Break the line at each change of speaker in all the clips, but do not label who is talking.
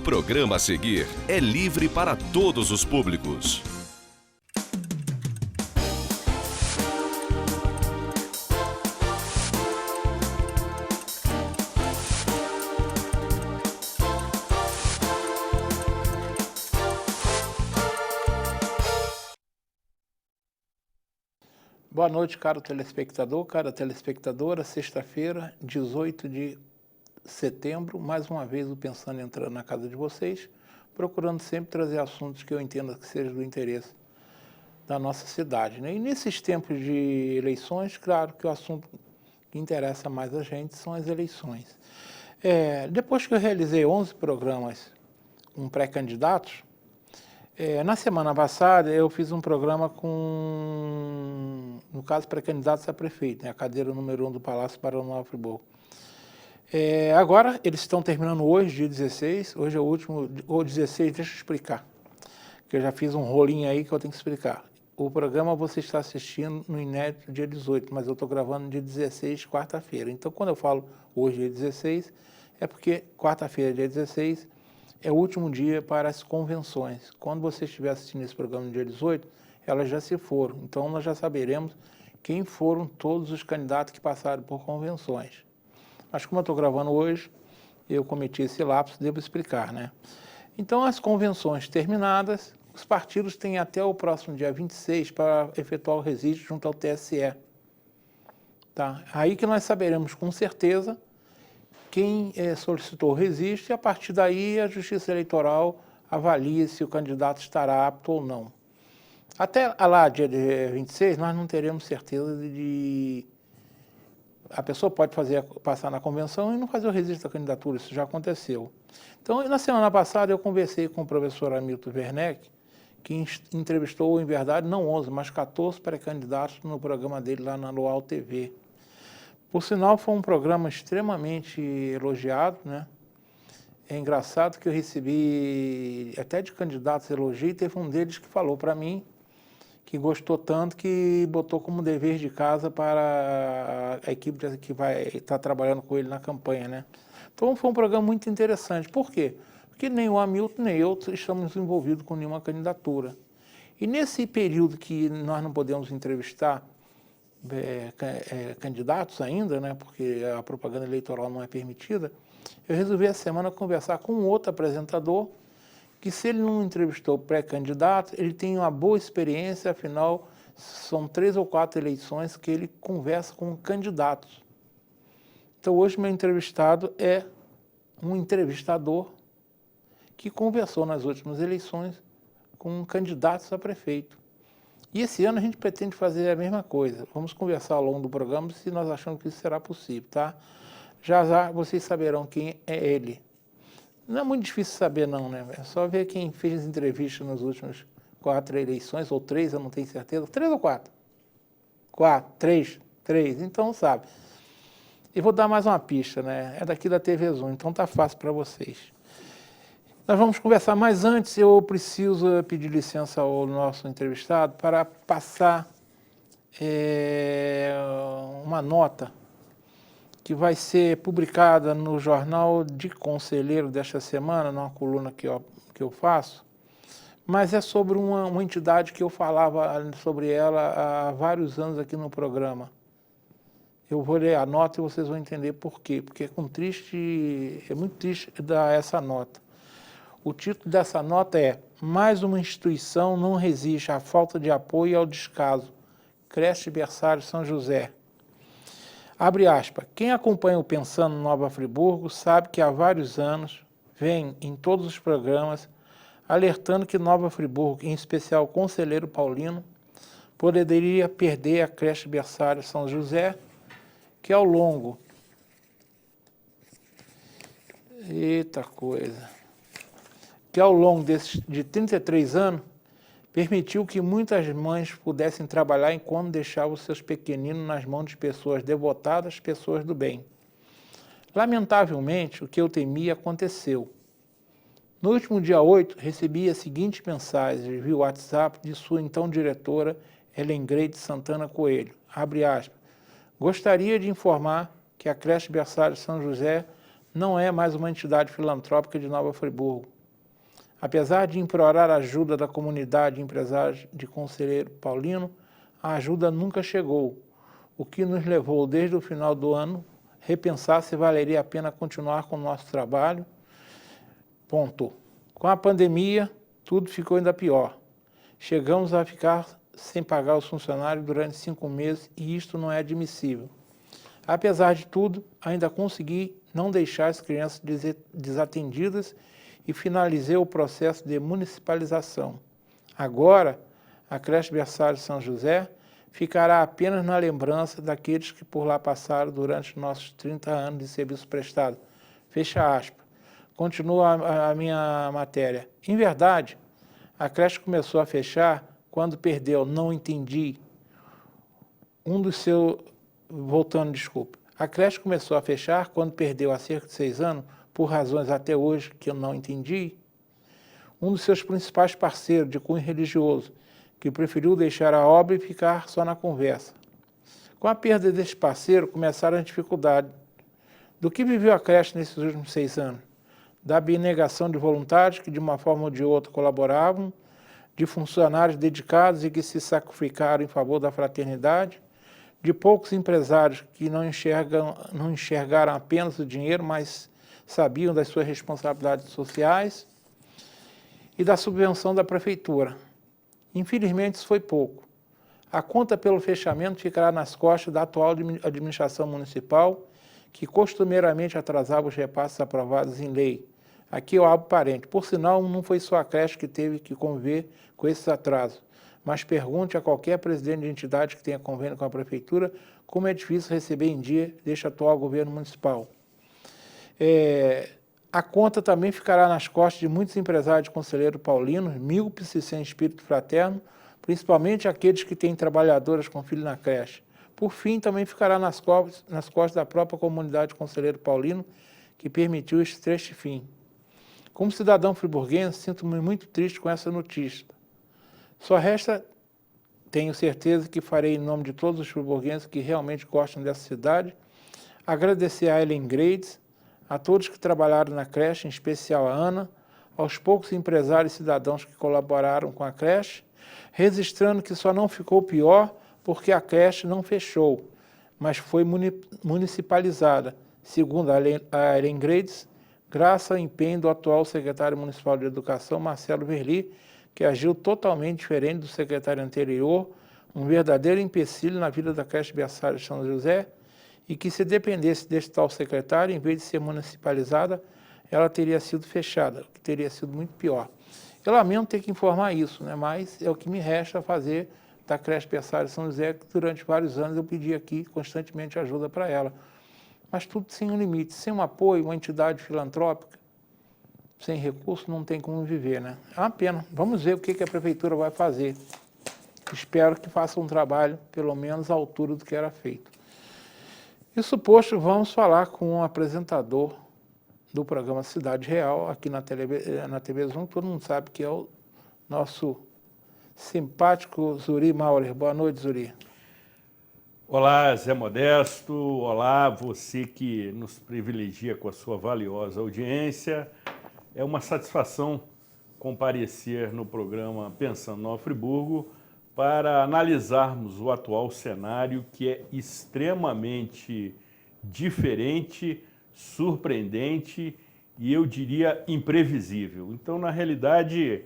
programa a seguir é livre para todos os públicos.
Boa noite, caro telespectador, cara telespectadora. Sexta-feira, 18 de setembro, mais uma vez o Pensando entrando na casa de vocês, procurando sempre trazer assuntos que eu entenda que sejam do interesse da nossa cidade, né? E nesses tempos de eleições, claro que o assunto que interessa mais a gente são as eleições. Depois que eu realizei 11 programas com pré-candidatos, na semana passada eu fiz um programa com, no caso, pré-candidatos a prefeito, né? A cadeira número 1 do Palácio Nova Friburgo. Agora, eles estão terminando hoje, dia 16, hoje é o último, ou 16, deixa eu explicar, que eu já fiz um rolinho aí que eu tenho que explicar. O programa você está assistindo no inédito dia 18, mas eu estou gravando dia 16, quarta-feira. Então, quando eu falo hoje, dia 16, é porque quarta-feira, dia 16, é o último dia para as convenções. Quando você estiver assistindo esse programa no dia 18, elas já se foram. Então, nós já saberemos quem foram todos os candidatos que passaram por convenções. Mas como eu estou gravando hoje, eu cometi esse lapso, devo explicar, né? Então, as convenções terminadas, os partidos têm até o próximo dia 26 para efetuar o registro junto ao TSE. Tá? Aí que nós saberemos com certeza quem solicitou o registro e, a partir daí, a Justiça Eleitoral avalia se o candidato estará apto ou não. Até lá, dia 26, nós não teremos certeza de... A pessoa pode passar na convenção e não fazer o registro da candidatura, isso já aconteceu. Então, na semana passada, eu conversei com o professor Hamilton Werneck, que entrevistou, em verdade, não 11, mas 14 pré-candidatos no programa dele lá na Luau TV. Por sinal, foi um programa extremamente elogiado, né? É engraçado que eu recebi até de candidatos elogio, e teve um deles que falou para mim que gostou tanto que botou como dever de casa para a equipe que vai estar trabalhando com ele na campanha, né? Então foi um programa muito interessante. Por quê? Porque nem o Hamilton nem eu estamos envolvidos com nenhuma candidatura. E nesse período que nós não podemos entrevistar candidatos ainda, né? Porque a propaganda eleitoral não é permitida, eu resolvi essa semana conversar com outro apresentador que, se ele não entrevistou pré-candidato, ele tem uma boa experiência, afinal, são 3 ou 4 eleições que ele conversa com candidatos. Então, hoje, meu entrevistado é um entrevistador que conversou nas últimas eleições com candidatos a prefeito. E esse ano a gente pretende fazer a mesma coisa. Vamos conversar ao longo do programa se nós achamos que isso será possível, tá? Já já vocês saberão quem é ele. Não é muito difícil saber não, né? É só ver quem fez entrevista nas últimas 4 eleições, ou 3, eu não tenho certeza. 3 ou 4? 4, 3, então sabe. E vou dar mais uma pista, né? É daqui da TV Zoom, então tá fácil para vocês. Nós vamos conversar, mas antes eu preciso pedir licença ao nosso entrevistado para passar uma nota que vai ser publicada no Jornal de Conselheiro desta semana, numa coluna que eu faço, mas é sobre uma entidade que eu falava sobre ela há vários anos aqui no programa. Eu vou ler a nota e vocês vão entender por quê, porque é muito triste dar essa nota. O título dessa nota é "Mais uma instituição não resiste à falta de apoio e ao descaso. Creche Berçário São José." Abre aspas, quem acompanha o Pensando Nova Friburgo sabe que há vários anos vem em todos os programas alertando que Nova Friburgo, em especial o Conselheiro Paulino, poderia perder a creche Berçário São José, que ao longo... Eita coisa! Que ao longo de 33 anos, permitiu que muitas mães pudessem trabalhar enquanto deixavam seus pequeninos nas mãos de pessoas devotadas, pessoas do bem. Lamentavelmente, o que eu temia aconteceu. No último dia 8, recebi a seguinte mensagem via WhatsApp de sua então diretora, Helengreide Santana Coelho. Abre aspas. Gostaria de informar que a creche Berçário São José não é mais uma entidade filantrópica de Nova Friburgo. Apesar de implorar a ajuda da comunidade de empresários de Conselheiro Paulino, a ajuda nunca chegou, o que nos levou, desde o final do ano, a repensar se valeria a pena continuar com o nosso trabalho. Ponto. Com a pandemia, tudo ficou ainda pior. Chegamos a ficar sem pagar os funcionários durante 5 meses e isto não é admissível. Apesar de tudo, ainda consegui não deixar as crianças desatendidas e finalizei o processo de municipalização. Agora, a creche berçário São José ficará apenas na lembrança daqueles que por lá passaram durante nossos 30 anos de serviço prestado. Fecha aspas. Continua a minha matéria. Em verdade, a creche começou a fechar quando perdeu, não entendi, A creche começou a fechar quando perdeu há cerca de 6 anos, por razões até hoje que eu não entendi, um dos seus principais parceiros de cunho religioso, que preferiu deixar a obra e ficar só na conversa. Com a perda desse parceiro, começaram as dificuldades. Do que viveu a creche nesses últimos 6 anos? Da abnegação de voluntários que de uma forma ou de outra colaboravam, de funcionários dedicados e que se sacrificaram em favor da fraternidade, de poucos empresários que não enxergaram apenas o dinheiro, mas sabiam das suas responsabilidades sociais, e da subvenção da prefeitura. Infelizmente, isso foi pouco. A conta pelo fechamento ficará nas costas da atual administração municipal, que costumeiramente atrasava os repasses aprovados em lei. Aqui eu abro parênteses. Por sinal, não foi só a creche que teve que conviver com esses atrasos, mas pergunte a qualquer presidente de entidade que tenha convênio com a prefeitura como é difícil receber em dia deste atual governo municipal. A conta também ficará nas costas de muitos empresários de Conselheiro Paulino, míopes e sem espírito fraterno, principalmente aqueles que têm trabalhadoras com filhos na creche. Por fim, também ficará nas costas da própria comunidade de Conselheiro Paulino, que permitiu este triste fim. Como cidadão friburguense, sinto-me muito triste com essa notícia. Só resta, tenho certeza que farei em nome de todos os friburguenses que realmente gostam dessa cidade, agradecer a Ellen Grades, a todos que trabalharam na creche, em especial a Ana, aos poucos empresários e cidadãos que colaboraram com a creche, registrando que só não ficou pior porque a creche não fechou, mas foi municipalizada, segundo a Ellen Grades, graças ao empenho do atual secretário municipal de Educação, Marcelo Verli, que agiu totalmente diferente do secretário anterior, um verdadeiro empecilho na vida da creche berçário São José, e que se dependesse desse tal secretário, em vez de ser municipalizada, ela teria sido fechada, o que teria sido muito pior. Eu lamento ter que informar isso, né? Mas é o que me resta fazer da creche berçário São José, que durante vários anos eu pedi aqui constantemente ajuda para ela. Mas tudo sem um limite, sem um apoio, uma entidade filantrópica, sem recurso não tem como viver, né? É uma pena. Vamos ver o que a prefeitura vai fazer. Espero que faça um trabalho, pelo menos à altura do que era feito. Isso posto, vamos falar com o apresentador do programa Cidade Real, aqui na TV Zoom. Todo mundo sabe que é o nosso simpático Zuri Maurer. Boa noite, Zuri.
Olá, Zé Modesto. Olá, você que nos privilegia com a sua valiosa audiência. É uma satisfação comparecer no programa Pensando Nova Friburgo para analisarmos o atual cenário, que é extremamente diferente, surpreendente e, eu diria, imprevisível. Então, na realidade,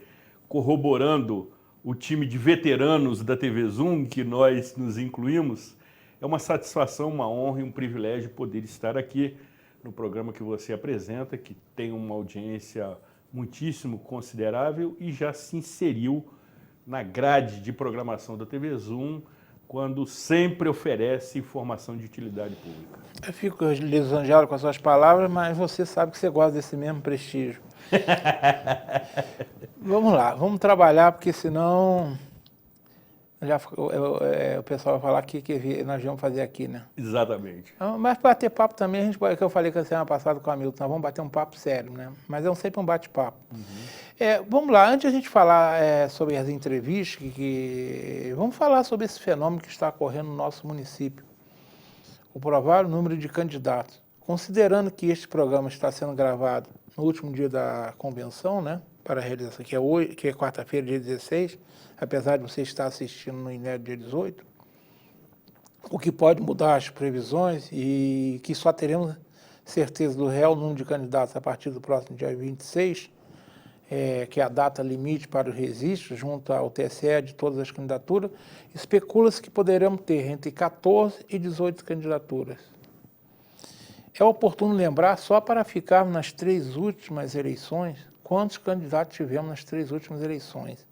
corroborando o time de veteranos da TV Zoom, que nós nos incluímos, é uma satisfação, uma honra e um privilégio poder estar aqui no programa que você apresenta, que tem uma audiência muitíssimo considerável e já se inseriu na grade de programação da TV Zoom, quando sempre oferece informação de utilidade pública.
Eu fico lisonjeado com as suas palavras, mas você sabe que você gosta desse mesmo prestígio. Vamos lá, vamos trabalhar, porque senão o pessoal vai falar que nós vamos fazer aqui, né?
Exatamente.
Mas para ter papo também, a gente, que eu falei que a semana passada com o Hamilton, nós vamos bater um papo sério, né? Mas é sempre um bate-papo. Vamos lá, antes de a gente falar sobre as entrevistas, vamos falar sobre esse fenômeno que está ocorrendo no nosso município. O provável número de candidatos. Considerando que este programa está sendo gravado no último dia da convenção, né, para a realização, que é hoje, que é quarta-feira, dia 16, apesar de você estar assistindo no inédito dia 18, o que pode mudar as previsões e que só teremos certeza do real número de candidatos a partir do próximo dia 26, que é a data limite para o registro, junto ao TSE de todas as candidaturas, especula-se que poderemos ter entre 14 e 18 candidaturas. É oportuno lembrar, só para ficarmos nas 3 últimas eleições, quantos candidatos tivemos nas 3 últimas eleições.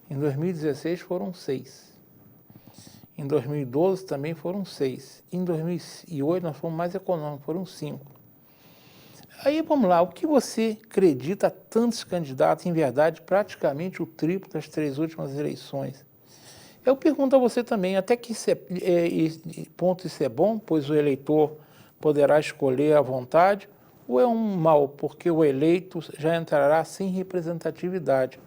Em 2016 foram 6. Em 2012 também foram 6. Em 2008 nós fomos mais econômicos, foram 5. Aí vamos lá, o que você acredita a tantos candidatos, em verdade, praticamente o triplo das 3 últimas eleições? Eu pergunto a você também, até que ponto isso é bom, pois o eleitor poderá escolher à vontade, ou é um mal, porque o eleito já entrará sem representatividade,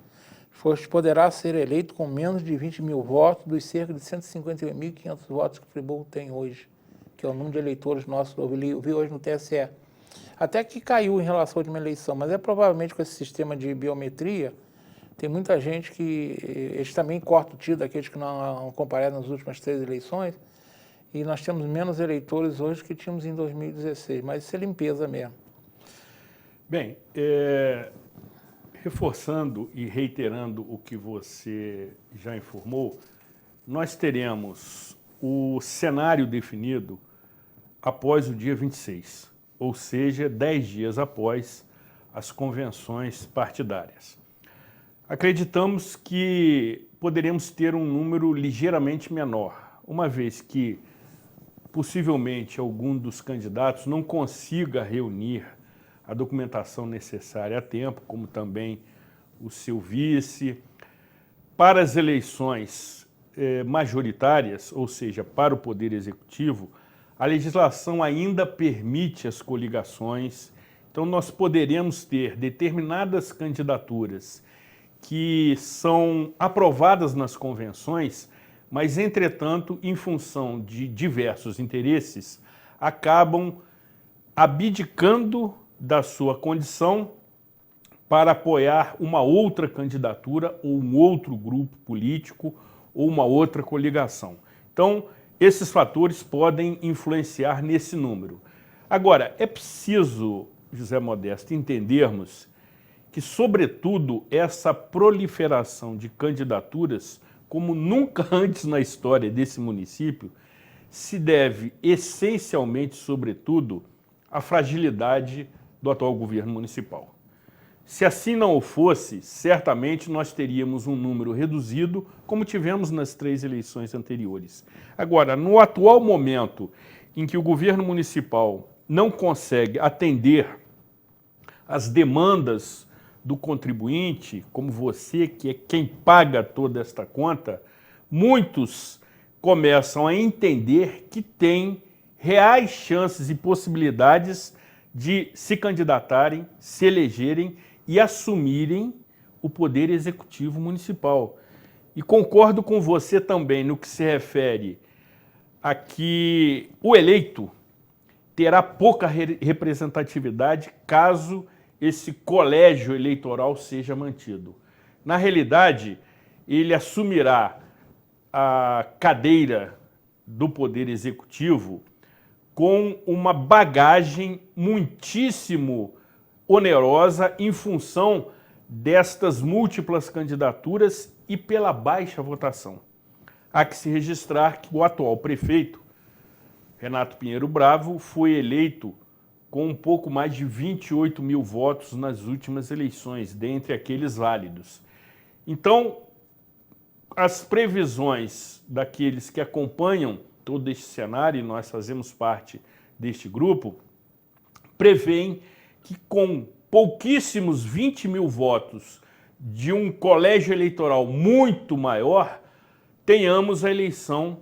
pois poderá ser eleito com menos de 20 mil votos dos cerca de 151.500 votos que o Friburgo tem hoje, que é o número de eleitores nossos, eu vi hoje no TSE. Até que caiu em relação à última eleição, mas provavelmente com esse sistema de biometria, tem muita gente que, eles também cortam o tiro daqueles que não comparecem nas últimas 3 eleições, e nós temos menos eleitores hoje que tínhamos em 2016, mas isso é limpeza mesmo.
Bem, reforçando e reiterando o que você já informou, nós teremos o cenário definido após o dia 26, ou seja, 10 dias após as convenções partidárias. Acreditamos que poderemos ter um número ligeiramente menor, uma vez que possivelmente algum dos candidatos não consiga reunir a documentação necessária a tempo, como também o seu vice. Para as eleições majoritárias, ou seja, para o Poder Executivo, a legislação ainda permite as coligações, então nós poderemos ter determinadas candidaturas que são aprovadas nas convenções, mas, entretanto, em função de diversos interesses, acabam abdicando da sua condição para apoiar uma outra candidatura ou um outro grupo político ou uma outra coligação. Então, esses fatores podem influenciar nesse número. Agora, é preciso, José Modesto, entendermos que, sobretudo, essa proliferação de candidaturas, como nunca antes na história desse município, se deve essencialmente, sobretudo, à fragilidade do atual governo municipal. Se assim não o fosse, certamente nós teríamos um número reduzido, como tivemos nas 3 eleições anteriores. Agora, no atual momento em que o governo municipal não consegue atender às demandas do contribuinte, como você, que é quem paga toda esta conta, muitos começam a entender que tem reais chances e possibilidades de se candidatarem, se elegerem e assumirem o poder executivo municipal. E concordo com você também no que se refere a que o eleito terá pouca representatividade caso esse colégio eleitoral seja mantido. Na realidade, ele assumirá a cadeira do Poder Executivo com uma bagagem muitíssimo onerosa em função destas múltiplas candidaturas e pela baixa votação. Há que se registrar que o atual prefeito, Renato Pinheiro Bravo, foi eleito com um pouco mais de 28 mil votos nas últimas eleições, dentre aqueles válidos. Então, as previsões daqueles que acompanham todo este cenário, e nós fazemos parte deste grupo, prevêem que com pouquíssimos 20 mil votos de um colégio eleitoral muito maior, tenhamos a eleição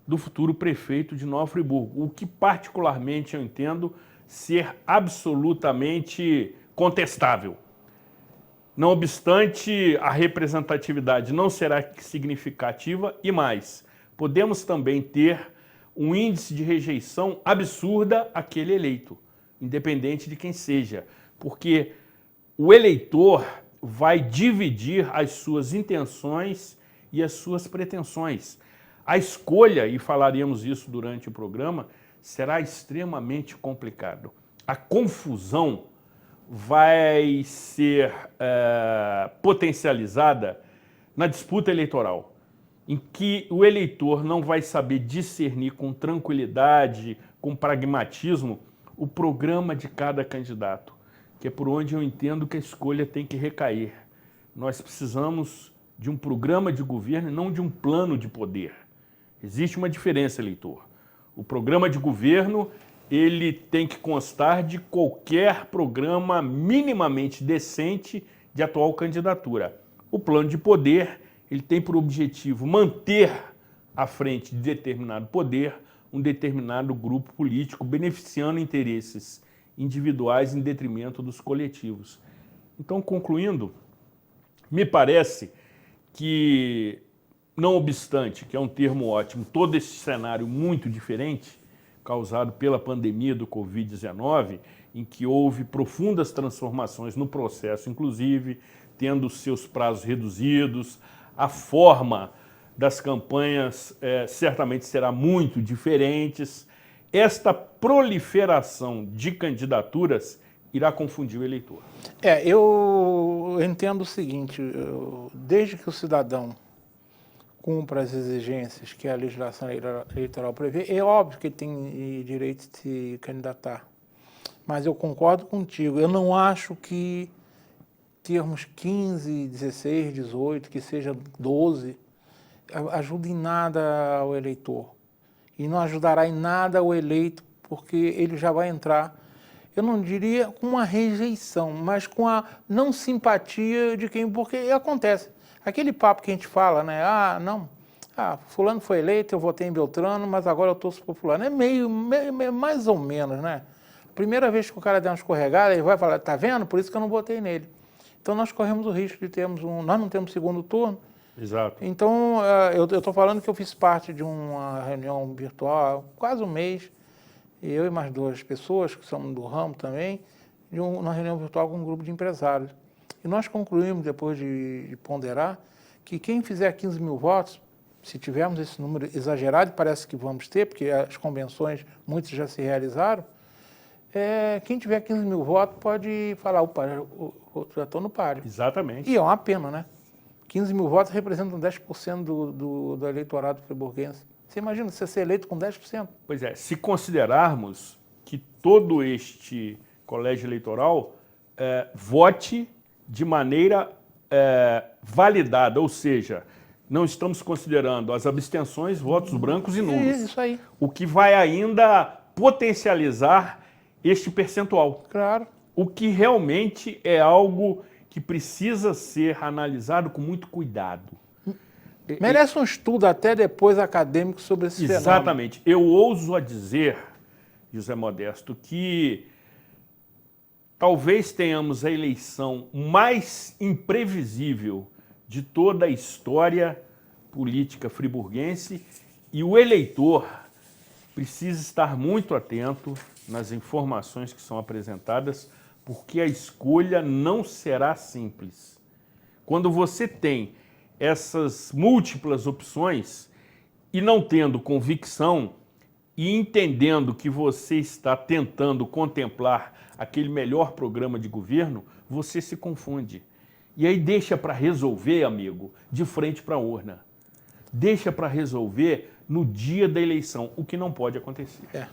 do futuro prefeito de Nova Friburgo, o que particularmente eu entendo ser absolutamente contestável. Não obstante, a representatividade não será significativa e mais, podemos também ter um índice de rejeição absurda àquele eleito, independente de quem seja, porque o eleitor vai dividir as suas intenções e as suas pretensões. A escolha, e falaremos isso durante o programa, será extremamente complicado. A confusão vai ser potencializada na disputa eleitoral, em que o eleitor não vai saber discernir com tranquilidade, com pragmatismo, o programa de cada candidato, que é por onde eu entendo que a escolha tem que recair. Nós precisamos de um programa de governo e não de um plano de poder. Existe uma diferença, eleitor. O programa de governo, ele tem que constar de qualquer programa minimamente decente de atual candidatura. O plano de poder, ele tem por objetivo manter à frente de determinado poder um determinado grupo político, beneficiando interesses individuais em detrimento dos coletivos. Então, concluindo, me parece que, não obstante, que é um termo ótimo, todo esse cenário muito diferente, causado pela pandemia do Covid-19, em que houve profundas transformações no processo, inclusive tendo seus prazos reduzidos, a forma das campanhas certamente será muito diferente. Esta proliferação de candidaturas irá confundir o eleitor.
Eu entendo o seguinte, desde que o cidadão cumpra as exigências que a legislação eleitoral prevê, é óbvio que ele tem direito de se candidatar. Mas eu concordo contigo, eu não acho que termos 15, 16, 18, que seja 12, ajuda em nada ao eleitor. E não ajudará em nada o eleito, porque ele já vai entrar, eu não diria com uma rejeição, mas com a não simpatia de quem, porque acontece. Aquele papo que a gente fala, né? Fulano foi eleito, eu votei em Beltrano, mas agora eu torço por fulano. É meio mais ou menos, né? Primeira vez que o cara der uma escorregada, ele vai falar, tá vendo? Por isso que eu não votei nele. Então nós corremos o risco de termos nós não temos segundo turno.
Exato.
Então, eu estou falando que eu fiz parte de uma reunião virtual, quase um mês, eu e mais 2 pessoas, que são do ramo também, de uma reunião virtual com um grupo de empresários. E nós concluímos, depois de ponderar, que quem fizer 15 mil votos, se tivermos esse número exagerado, parece que vamos ter, porque as convenções, muitas já se realizaram, quem tiver 15 mil votos pode falar, opa, já estou no páreo.
Exatamente.
E é uma pena, né? 15 mil votos representam 10% do eleitorado friburguense. Você imagina você ser eleito com 10%?
Pois é, se considerarmos que todo este colégio eleitoral vote de maneira validada, ou seja, não estamos considerando as abstenções, votos brancos e nulos.
Isso aí.
O que vai ainda potencializar este percentual.
Claro.
O que realmente é algo que precisa ser analisado com muito cuidado.
Merece um estudo até depois acadêmico sobre esse fenômeno.
Exatamente. Eu ouso a dizer, José Modesto, que talvez tenhamos a eleição mais imprevisível de toda a história política friburguense e o eleitor precisa estar muito atento nas informações que são apresentadas, porque a escolha não será simples. Quando você tem essas múltiplas opções e não tendo convicção e entendendo que você está tentando contemplar aquele melhor programa de governo, você se confunde. E aí deixa para resolver, amigo, de frente para a urna. Deixa para resolver no dia da eleição, o que não pode acontecer.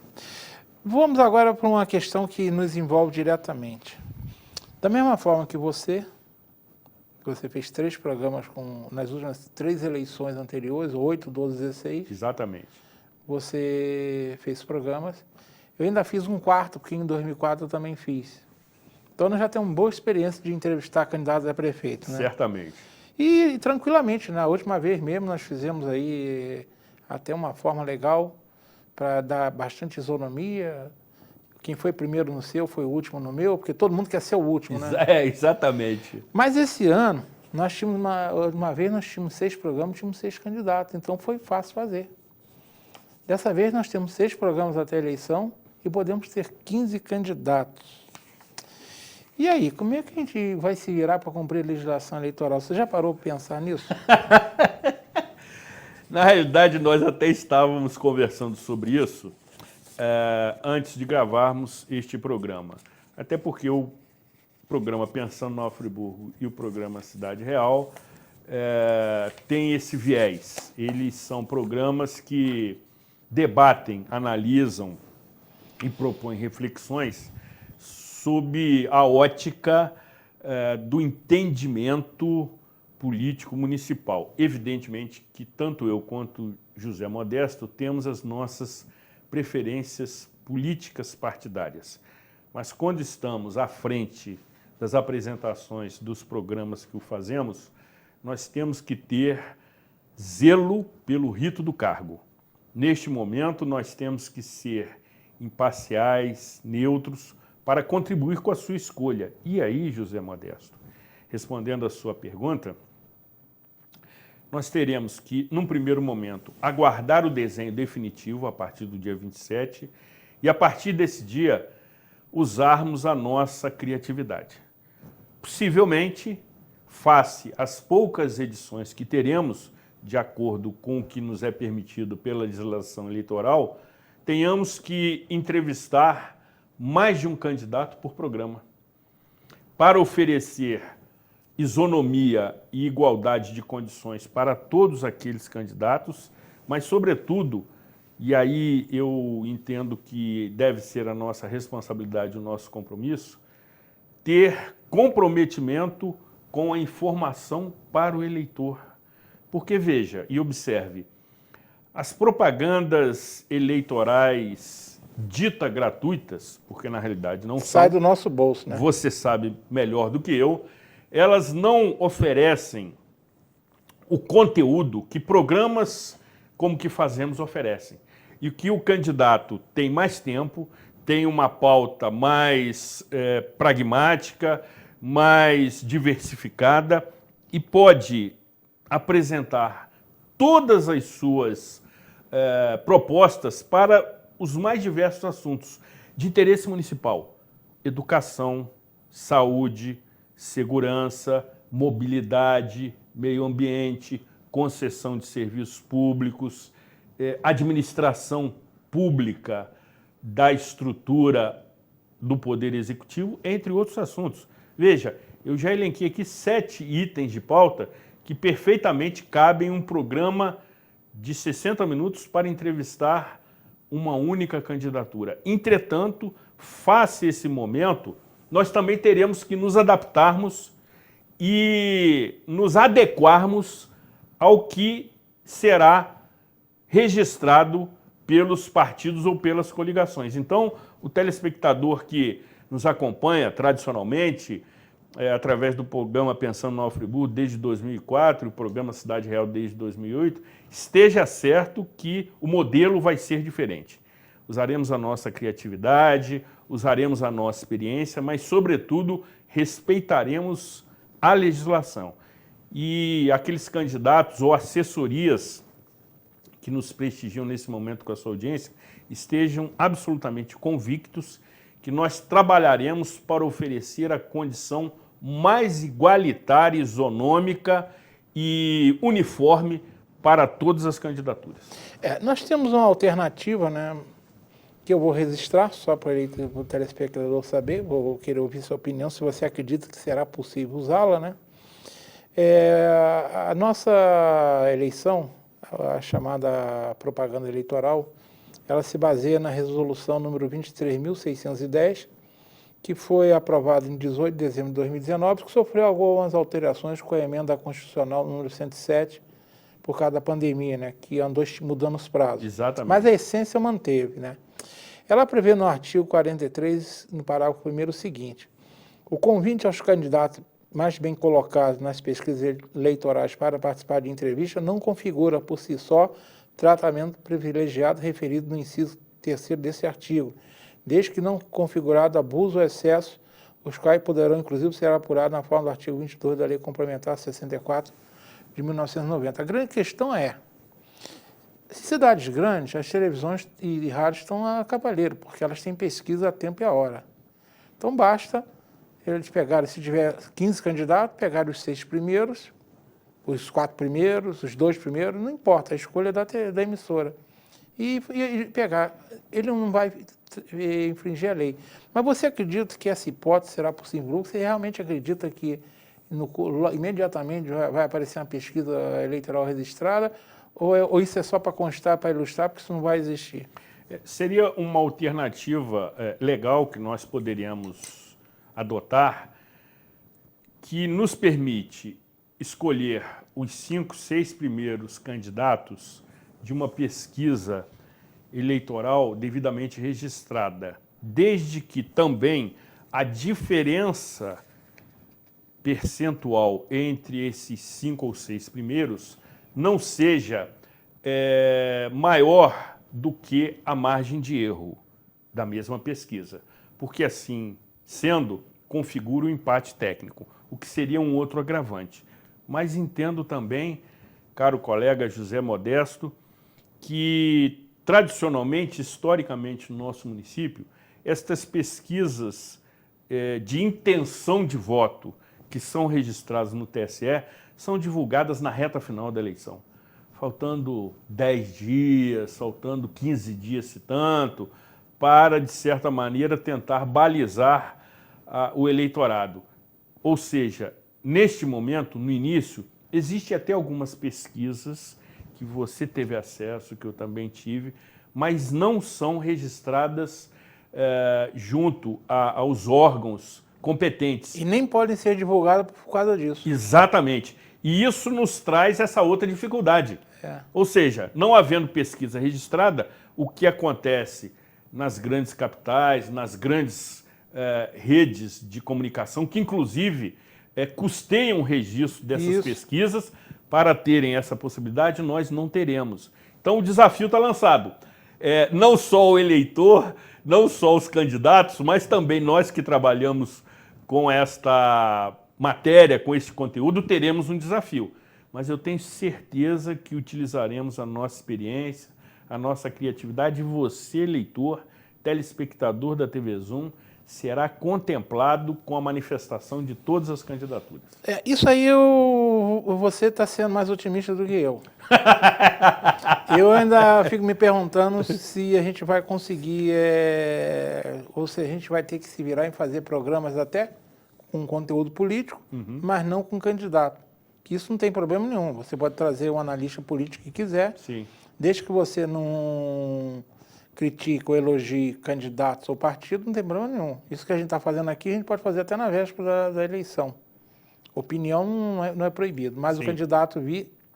Vamos agora para uma questão que nos envolve diretamente. Da mesma forma que você fez 3 programas nas últimas 3 eleições anteriores, 8, 12, 16.
Exatamente.
Você fez programas. Eu ainda fiz um 4, porque em 2004 eu também fiz. Então nós já temos uma boa experiência de entrevistar candidatos a prefeito, né?
Certamente.
E tranquilamente, na última vez mesmo nós fizemos aí até uma forma legal para dar bastante isonomia. Quem foi primeiro no seu foi o último no meu, porque todo mundo quer ser o último, né?
Exatamente.
Mas esse ano, nós tínhamos uma vez nós tínhamos 6 programas, tínhamos 6 candidatos, então foi fácil fazer. Dessa vez nós temos 6 programas até a eleição e podemos ter 15 candidatos. E aí, como é que a gente vai se virar para cumprir a legislação eleitoral? Você já parou para pensar nisso?
Na realidade, nós até estávamos conversando sobre isso antes de gravarmos este programa. Até porque o programa Pensando Nova Friburgo e o programa Cidade Real tem esse viés. Eles são programas que debatem, analisam e propõem reflexões sob a ótica do entendimento político municipal. Evidentemente que tanto eu quanto José Modesto temos as nossas preferências políticas partidárias. Mas quando estamos à frente das apresentações dos programas que o fazemos, nós temos que ter zelo pelo rito do cargo. Neste momento, nós temos que ser imparciais, neutros, para contribuir com a sua escolha. E aí, José Modesto, respondendo à sua pergunta, nós teremos que, num primeiro momento, aguardar o desenho definitivo a partir do dia 27 e, a partir desse dia, usarmos a nossa criatividade. Possivelmente, face às poucas edições que teremos, de acordo com o que nos é permitido pela legislação eleitoral, tenhamos que entrevistar mais de um candidato por programa, para oferecer isonomia e igualdade de condições para todos aqueles candidatos, mas, sobretudo, e aí eu entendo que deve ser a nossa responsabilidade, o nosso compromisso, ter comprometimento com a informação para o eleitor. Porque, veja e observe, as propagandas eleitorais ditas gratuitas, porque na realidade não
Sai
são,
do nosso bolso, né?
você sabe melhor do que eu, elas não oferecem o conteúdo que programas como que fazemos oferecem. E que o candidato tem mais tempo, tem uma pauta mais pragmática, mais diversificada e pode apresentar todas as suas propostas para os mais diversos assuntos de interesse municipal: educação, saúde, segurança, mobilidade, meio ambiente, concessão de serviços públicos, administração pública da estrutura do Poder Executivo, entre outros assuntos. Veja, eu já elenquei aqui 7 itens de pauta que perfeitamente cabem em um programa de 60 minutos para entrevistar uma única candidatura. Entretanto, face a esse momento, nós também teremos que nos adaptarmos e nos adequarmos ao que será registrado pelos partidos ou pelas coligações. Então, o telespectador que nos acompanha tradicionalmente, através do programa Pensando Nova Friburgo desde 2004 e o programa Cidade Real desde 2008, esteja certo que o modelo vai ser diferente. Usaremos a nossa criatividade, usaremos a nossa experiência, mas, sobretudo, respeitaremos a legislação. E aqueles candidatos ou assessorias que nos prestigiam nesse momento com a sua audiência estejam absolutamente convictos que nós trabalharemos para oferecer a condição mais igualitária, isonômica e uniforme para todas as candidaturas.
Nós temos uma alternativa, né, que eu vou registrar, só para o telespectador saber, vou querer ouvir sua opinião, se você acredita que será possível usá-la, né? A nossa eleição, a chamada propaganda eleitoral, ela se baseia na resolução número 23.610, que foi aprovada em 18 de dezembro de 2019, que sofreu algumas alterações com a emenda constitucional número 107, por causa da pandemia, né, que andou mudando os prazos.
Exatamente.
Mas a essência manteve, né? Ela prevê no artigo 43, no parágrafo 1º, o seguinte: o convite aos candidatos mais bem colocados nas pesquisas eleitorais para participar de entrevista não configura por si só tratamento privilegiado referido no inciso 3º desse artigo, desde que não configurado abuso ou excesso, os quais poderão, inclusive, ser apurados na forma do artigo 22 da Lei Complementar 64 de 1990. A grande questão é, em cidades grandes, as televisões e rádios estão a cavaleiro, porque elas têm pesquisa a tempo e a hora. Então, basta eles pegaram, se tiver 15 candidatos, pegaram os 6 primeiros, os 4 primeiros, os 2 primeiros, não importa, a escolha é da emissora. E pegar, ele não vai infringir a lei. Mas você acredita que essa hipótese será possível? Você realmente acredita que imediatamente vai aparecer uma pesquisa eleitoral registrada? Ou isso é só para constar, para ilustrar, porque isso não vai existir?
Seria uma alternativa legal que nós poderíamos adotar, que nos permite escolher os 5, 6 primeiros candidatos de uma pesquisa eleitoral devidamente registrada, desde que também a diferença percentual entre esses 5 ou 6 primeiros não seja maior do que a margem de erro da mesma pesquisa, porque assim sendo, configura o empate técnico, o que seria um outro agravante. Mas entendo também, caro colega José Modesto, que tradicionalmente, historicamente no nosso município, estas pesquisas de intenção de voto que são registradas no TSE são divulgadas na reta final da eleição. Faltando 10 dias, faltando 15 dias, se tanto, para, de certa maneira, tentar balizar o eleitorado. Ou seja, neste momento, no início, existe até algumas pesquisas que você teve acesso, que eu também tive, mas não são registradas junto aos órgãos competentes.
E nem podem ser divulgadas por causa disso.
Exatamente. E isso nos traz essa outra dificuldade. Ou seja, não havendo pesquisa registrada, o que acontece nas grandes capitais, nas grandes redes de comunicação, que inclusive custeiam o registro dessas pesquisas, para terem essa possibilidade, nós não teremos. Então o desafio está lançado. Não só o eleitor, não só os candidatos, mas também nós que trabalhamos com esta matéria, com este conteúdo, teremos um desafio. Mas eu tenho certeza que utilizaremos a nossa experiência, a nossa criatividade, e você, eleitor, telespectador da TV Zoom, será contemplado com a manifestação de todas as candidaturas.
Isso aí você está sendo mais otimista do que eu. Eu ainda fico me perguntando se a gente vai conseguir, ou se a gente vai ter que se virar em fazer programas até com conteúdo político, mas não com candidato. Que isso não tem problema nenhum. Você pode trazer um analista político que quiser,
Sim.
Desde que você não critique ou elogie candidatos ou partido, não tem problema nenhum. Isso que a gente está fazendo aqui, a gente pode fazer até na véspera da eleição. Opinião não é proibido, mas Sim. O candidato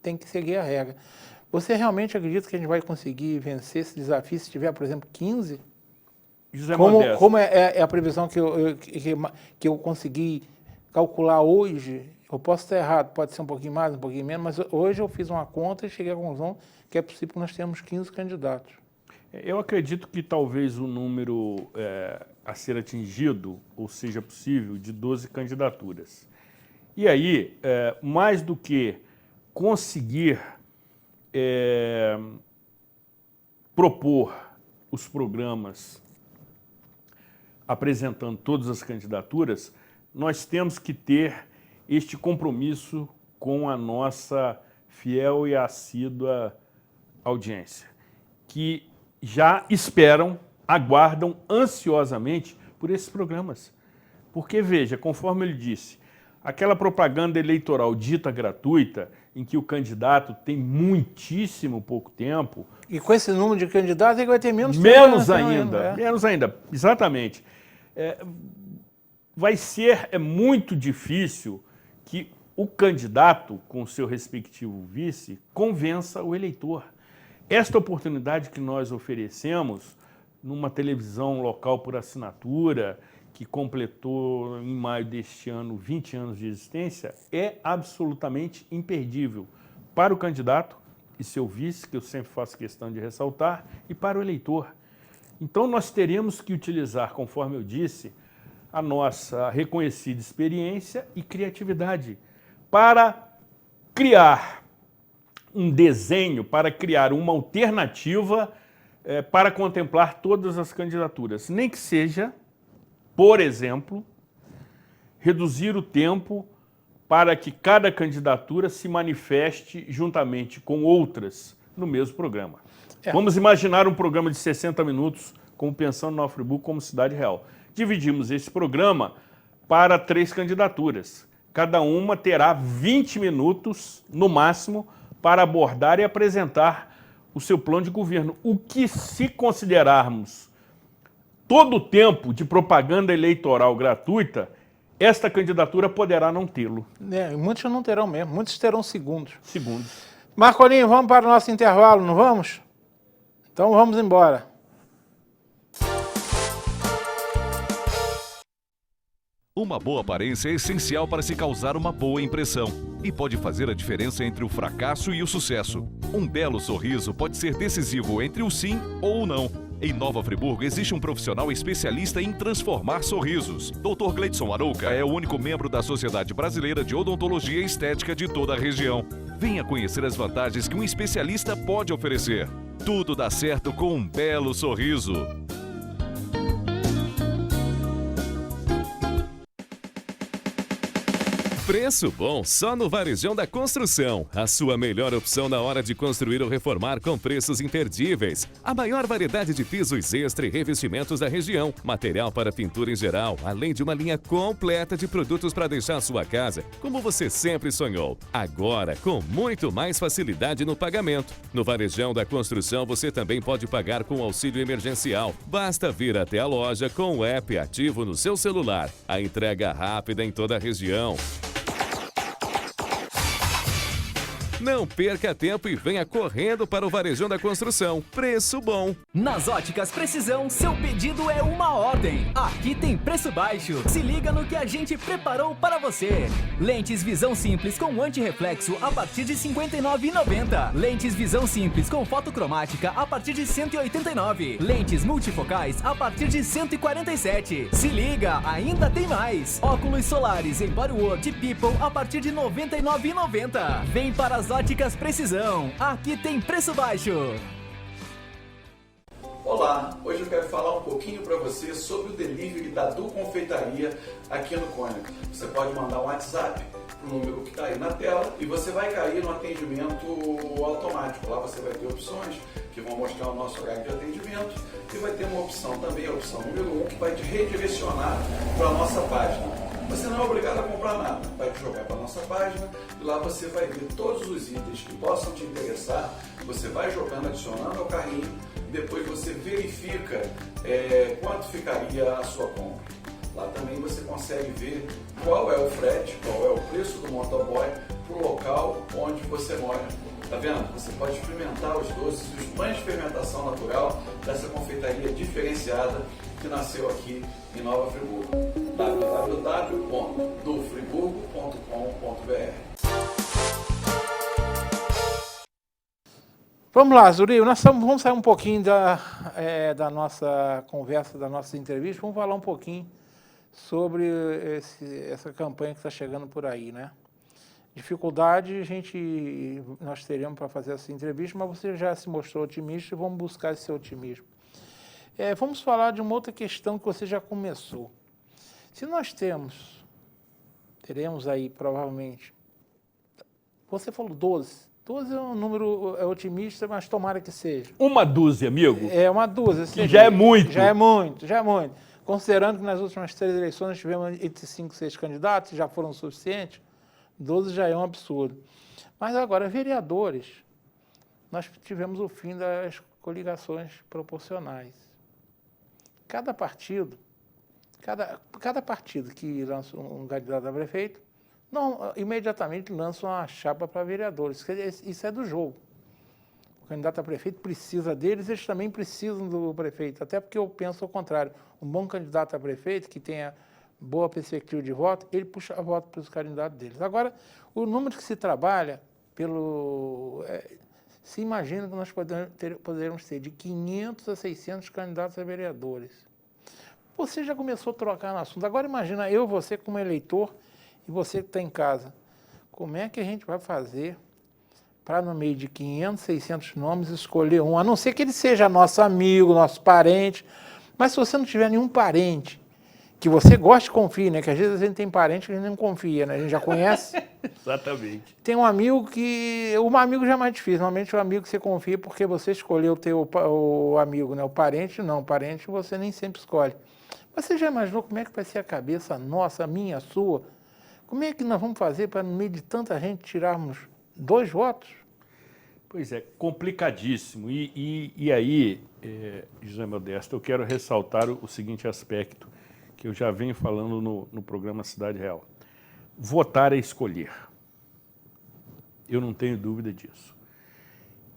tem que seguir a regra. Você realmente acredita que a gente vai conseguir vencer esse desafio se tiver, por exemplo, 15?
José
Como é a previsão que eu consegui calcular hoje? Eu posso estar errado, pode ser um pouquinho mais, um pouquinho menos, mas hoje eu fiz uma conta e cheguei à conclusão que é possível que nós tenhamos 15 candidatos.
Eu acredito que talvez o número a ser atingido, ou seja possível, de 12 candidaturas. E aí, mais do que conseguir propor os programas apresentando todas as candidaturas, nós temos que ter este compromisso com a nossa fiel e assídua audiência, que já esperam, aguardam ansiosamente por esses programas. Porque, veja, conforme ele disse, aquela propaganda eleitoral dita gratuita, em que o candidato tem muitíssimo pouco tempo...
E com esse número de candidatos, ele vai ter menos tempo.
Menos ainda, exatamente. Vai ser muito difícil que o candidato, com o seu respectivo vice, convença o eleitor. Esta oportunidade que nós oferecemos numa televisão local por assinatura, que completou em maio deste ano 20 anos de existência, é absolutamente imperdível para o candidato e seu vice, que eu sempre faço questão de ressaltar, e para o eleitor. Então nós teremos que utilizar, conforme eu disse, a nossa reconhecida experiência e criatividade para criar um desenho, para criar uma alternativa para contemplar todas as candidaturas. Nem que seja, por exemplo, reduzir o tempo para que cada candidatura se manifeste juntamente com outras no mesmo programa. Vamos imaginar um programa de 60 minutos, como Pensando Nova Friburgo, como Cidade Real. Dividimos esse programa para 3 candidaturas. Cada uma terá 20 minutos, no máximo, para abordar e apresentar o seu plano de governo. O que, se considerarmos todo o tempo de propaganda eleitoral gratuita, esta candidatura poderá não tê-lo.
Muitos não terão mesmo, muitos terão segundos.
Segundos.
Marcolinho, vamos para o nosso intervalo, não vamos? Então vamos embora.
Uma boa aparência é essencial para se causar uma boa impressão e pode fazer a diferença entre o fracasso e o sucesso. Um belo sorriso pode ser decisivo entre o sim ou o não. Em Nova Friburgo existe um profissional especialista em transformar sorrisos. Dr. Gleidson Arouca é o único membro da Sociedade Brasileira de Odontologia e Estética de toda a região. Venha conhecer as vantagens que um especialista pode oferecer. Tudo dá certo com um belo sorriso.
Preço bom só no Varejão da Construção. A sua melhor opção na hora de construir ou reformar com preços imperdíveis. A maior variedade de pisos extra e revestimentos da região. Material para pintura em geral, além de uma linha completa de produtos para deixar a sua casa como você sempre sonhou. Agora, com muito mais facilidade no pagamento. No Varejão da Construção, você também pode pagar com auxílio emergencial. Basta vir até a loja com o app ativo no seu celular. A entrega rápida em toda a região. Não perca tempo e venha correndo para o Varejão da Construção. Preço bom.
Nas Óticas Precisão, seu pedido é uma ordem. Aqui tem preço baixo. Se liga no que a gente preparou para você. Lentes visão simples com antirreflexo a partir de R$ 59,90. Lentes visão simples com fotocromática a partir de R$ 189. Lentes multifocais a partir de R$ 147. Se liga, ainda tem mais. Óculos solares em Bodyworld e People a partir de R$ 99,90. Vem para as Óticas Precisão. Aqui tem preço baixo.
Olá, hoje eu quero falar um pouquinho para você sobre o delivery da Du Confeitaria aqui no Cônica. Você pode mandar um WhatsApp para o número que está aí na tela e você vai cair no atendimento automático. Lá você vai ter opções que vão mostrar o nosso horário de atendimento e vai ter uma opção também, a opção número 1, que vai te redirecionar para a nossa página. Você não é obrigado a comprar nada, vai te jogar para a nossa página e lá você vai ver todos os itens que possam te interessar, você vai jogando, adicionando ao carrinho, depois você verifica quanto ficaria a sua compra. Lá também você consegue ver qual é o frete, qual é o preço do motoboy para o local onde você mora. Tá vendo? Você pode experimentar os doces, os pães de fermentação natural dessa confeitaria diferenciada que nasceu aqui em Nova Friburgo. www.dufriburgo.com.br.
Vamos lá, Zurio, vamos sair um pouquinho da nossa conversa, da nossa entrevista, vamos falar um pouquinho sobre essa campanha que está chegando por aí, né? Dificuldade nós teremos para fazer essa entrevista, mas você já se mostrou otimista e vamos buscar esse otimismo. Vamos falar de uma outra questão que você já começou. Se nós teremos aí provavelmente, você falou 12. 12 é um número otimista, mas tomara que seja.
Uma dúzia, amigo.
Uma dúzia.
Que já é muito.
Já é muito. Considerando que nas últimas 3 eleições nós tivemos entre 5 e 6 candidatos, já foram suficientes, 12 já é um absurdo. Mas agora, vereadores, nós tivemos o fim das coligações proporcionais. Cada partido que lança um candidato a prefeito, imediatamente lança uma chapa para vereadores. Isso é do jogo. O candidato a prefeito precisa deles, eles também precisam do prefeito, até porque eu penso ao contrário. Um bom candidato a prefeito, que tenha boa perspectiva de voto, ele puxa voto para os candidatos deles. Agora, o número que se trabalha se imagina que nós poderemos ter de 500 a 600 candidatos a vereadores. Você já começou a trocar no assunto. Agora imagina eu, você como eleitor, e você que está em casa. Como é que a gente vai fazer para, no meio de 500, 600 nomes, escolher um? A não ser que ele seja nosso amigo, nosso parente. Mas se você não tiver nenhum parente que você gosta e confie, né? Que às vezes a gente tem parente que a gente não confia, né? A gente já conhece.
Exatamente.
Tem um amigo que... Um amigo já é mais difícil. Normalmente o amigo que você confia porque você escolheu ter o amigo, né? O parente não. O parente você nem sempre escolhe. Mas você já imaginou como é que vai ser a cabeça nossa, a minha, a sua? Como é que nós vamos fazer para, no meio de tanta gente, tirarmos 2 votos?
Pois é, complicadíssimo. E aí, José Modesto, eu quero ressaltar o seguinte aspecto, que eu já venho falando no programa Cidade Real. Votar é escolher. Eu não tenho dúvida disso.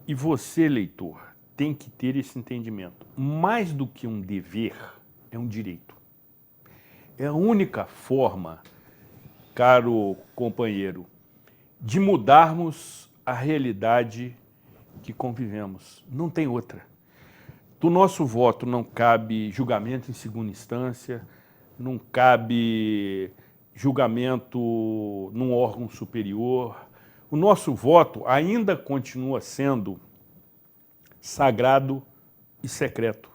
E você, eleitor, tem que ter esse entendimento. Mais do que um dever, é um direito. É a única forma, caro companheiro, de mudarmos a realidade que convivemos. Não tem outra. Do nosso voto não cabe julgamento em segunda instância, não cabe julgamento num órgão superior. O nosso voto ainda continua sendo sagrado e secreto.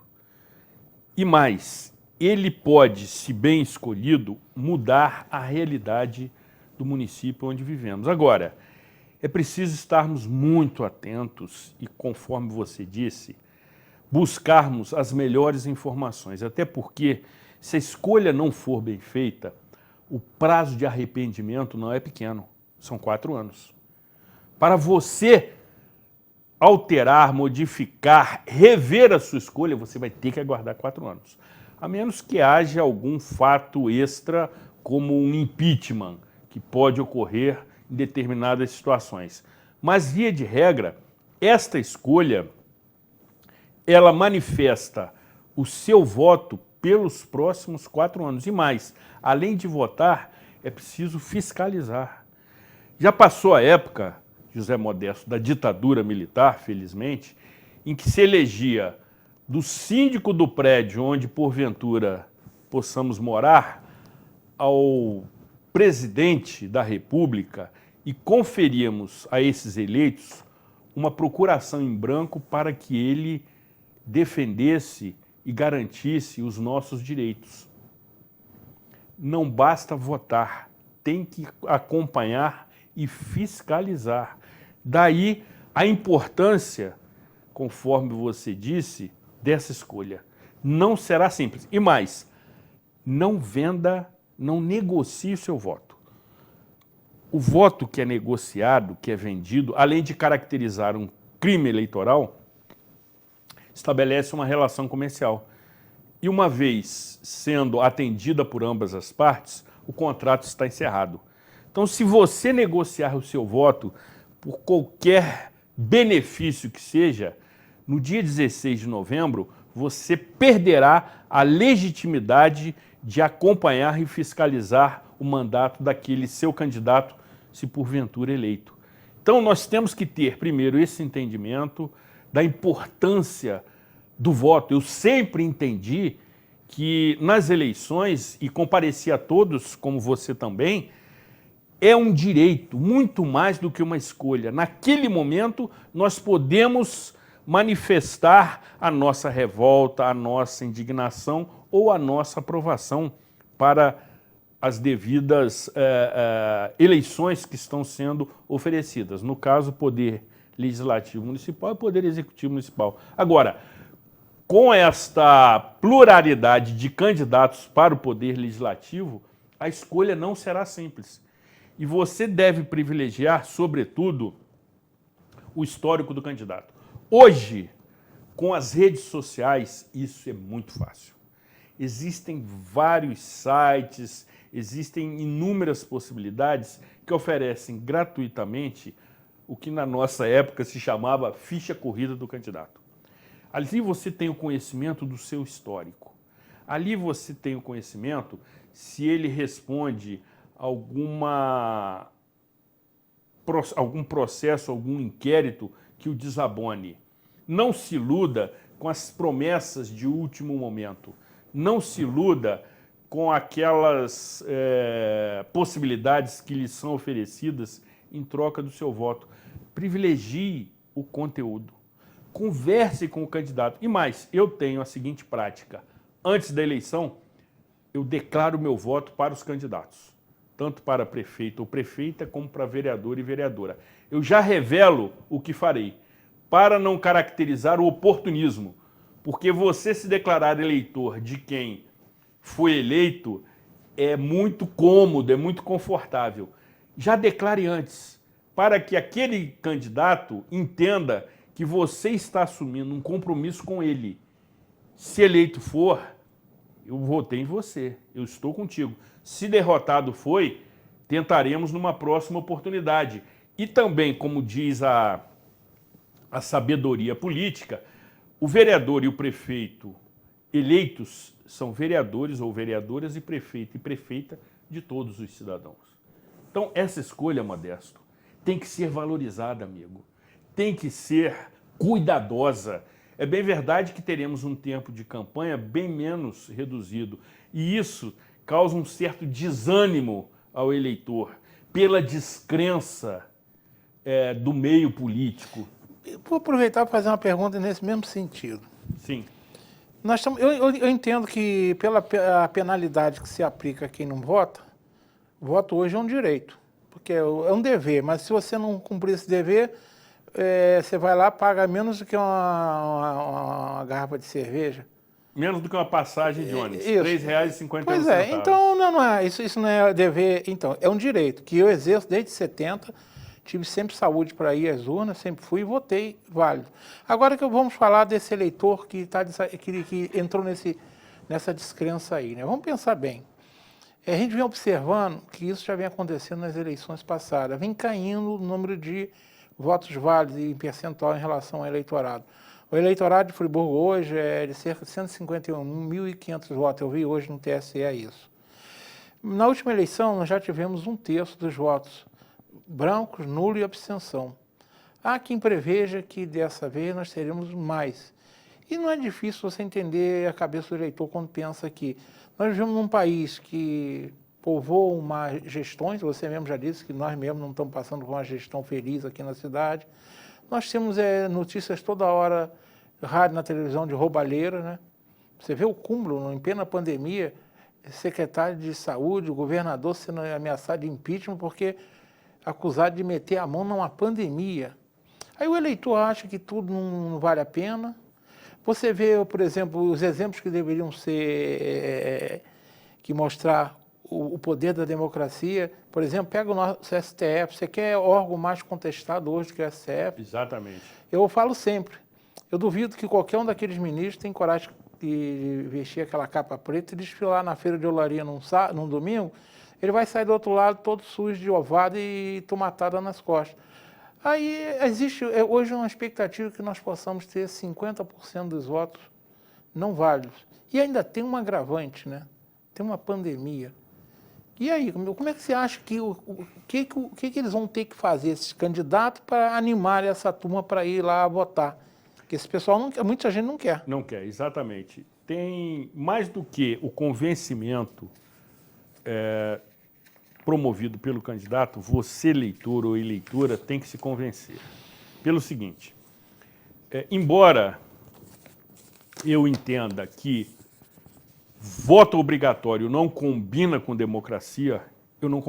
E mais, ele pode, se bem escolhido, mudar a realidade do município onde vivemos. Agora, é preciso estarmos muito atentos e, conforme você disse, buscarmos as melhores informações, até porque, se a escolha não for bem feita, o prazo de arrependimento não é pequeno, são 4 anos. Para você alterar, modificar, rever a sua escolha, você vai ter que aguardar 4 anos. A menos que haja algum fato extra, como um impeachment, que pode ocorrer em determinadas situações. Mas, via de regra, esta escolha, ela manifesta o seu voto pelos próximos 4 anos. E mais, além de votar, é preciso fiscalizar. Já passou a época, José Modesto, da ditadura militar, felizmente, em que se elegia do síndico do prédio onde, porventura, possamos morar, ao presidente da República e conferíamos a esses eleitos uma procuração em branco para que ele defendesse e garantisse os nossos direitos. Não basta votar, tem que acompanhar e fiscalizar. Daí a importância, conforme você disse, dessa escolha. Não será simples. E mais, não venda, não negocie o seu voto. O voto que é negociado, que é vendido, além de caracterizar um crime eleitoral, estabelece uma relação comercial. E uma vez sendo atendida por ambas as partes, o contrato está encerrado. Então, se você negociar o seu voto por qualquer benefício que seja, no dia 16 de novembro, você perderá a legitimidade de acompanhar e fiscalizar o mandato daquele seu candidato, se porventura eleito. Então, nós temos que ter, primeiro, esse entendimento da importância do voto. Eu sempre entendi que nas eleições, e compareci a todos, como você também, é um direito, muito mais do que uma escolha. Naquele momento, nós podemos manifestar a nossa revolta, a nossa indignação ou a nossa aprovação para as devidas eleições que estão sendo oferecidas. No caso, o Poder Legislativo Municipal e o Poder Executivo Municipal. Agora, com esta pluralidade de candidatos para o Poder Legislativo, a escolha não será simples. E você deve privilegiar, sobretudo, o histórico do candidato. Hoje, com as redes sociais, isso é muito fácil. Existem vários sites, existem inúmeras possibilidades que oferecem gratuitamente o que na nossa época se chamava ficha corrida do candidato. Ali você tem o conhecimento do seu histórico. Ali você tem o conhecimento se ele responde algum processo, algum inquérito que o desabone. Não se iluda com as promessas de último momento. Não se iluda com aquelas possibilidades que lhe são oferecidas em troca do seu voto. Privilegie o conteúdo. Converse com o candidato. E mais, eu tenho a seguinte prática. Antes da eleição, eu declaro meu voto para os candidatos, tanto para prefeito ou prefeita, como para vereador e vereadora. Eu já revelo o que farei, para não caracterizar o oportunismo, porque você se declarar eleitor de quem foi eleito é muito cômodo, é muito confortável. Já declare antes, para que aquele candidato entenda que você está assumindo um compromisso com ele. Se eleito for, eu votei em você, eu estou contigo. Se derrotado foi, tentaremos numa próxima oportunidade. E também, como diz a sabedoria política, o vereador e o prefeito eleitos são vereadores ou vereadoras e prefeito e prefeita de todos os cidadãos. Então, essa escolha, Modesto, tem que ser valorizada, amigo. Tem que ser cuidadosa. É bem verdade que teremos um tempo de campanha bem menos reduzido. E isso causa um certo desânimo ao eleitor pela descrença do meio político.
Vou aproveitar para fazer uma pergunta nesse mesmo sentido.
Sim.
Eu entendo que pela a penalidade que se aplica a quem não vota, voto hoje é um direito, porque é um dever, mas se você não cumprir esse dever, você vai lá, paga menos do que uma garrafa de cerveja.
Menos do que uma passagem de ônibus,
Isso.
R$3,50.
Pois é, então não é, isso não é dever, então, é um direito que eu exerço desde 70, tive sempre saúde para ir às urnas, sempre fui e votei válido. Agora que vamos falar desse eleitor que entrou nessa descrença aí, né? Vamos pensar bem. A gente vem observando que isso já vem acontecendo nas eleições passadas, vem caindo o número de votos válidos em percentual em relação ao eleitorado. O eleitorado de Friburgo hoje é de cerca de 151.500 votos, eu vi hoje no TSE isso. Na última eleição, nós já tivemos 1/3 dos votos brancos, nulo e abstenção. Há quem preveja que dessa vez nós teremos mais. E não é difícil você entender a cabeça do eleitor quando pensa que nós vivemos num país que povoa más gestões, você mesmo já disse que nós mesmos não estamos passando por uma gestão feliz aqui na cidade. Nós temos notícias toda hora, rádio na televisão de roubalheira, né? Você vê o cúmulo, em plena pandemia, secretário de saúde, o governador sendo ameaçado de impeachment porque acusado de meter a mão numa pandemia. Aí o eleitor acha que tudo não vale a pena. Você vê, por exemplo, os exemplos que deveriam ser, que mostrar o poder da democracia. Por exemplo, pega o nosso STF, você quer órgão mais contestado hoje que o STF?
Exatamente.
Eu falo sempre, eu duvido que qualquer um daqueles ministros tenha coragem de vestir aquela capa preta e desfilar na feira de olaria num domingo. Ele vai sair do outro lado todo sujo de ovada e tomatada nas costas. Aí existe hoje uma expectativa que nós possamos ter 50% dos votos não válidos. E ainda tem um agravante, né? Tem uma pandemia. E aí, como é que você acha que o que eles vão ter que fazer, esses candidatos, para animar essa turma para ir lá votar? Porque esse pessoal, muita gente não quer.
Não quer, exatamente. Tem mais do que o convencimento promovido pelo candidato, você, eleitor ou eleitora, tem que se convencer. Pelo seguinte, embora eu entenda que voto obrigatório não combina com democracia, eu não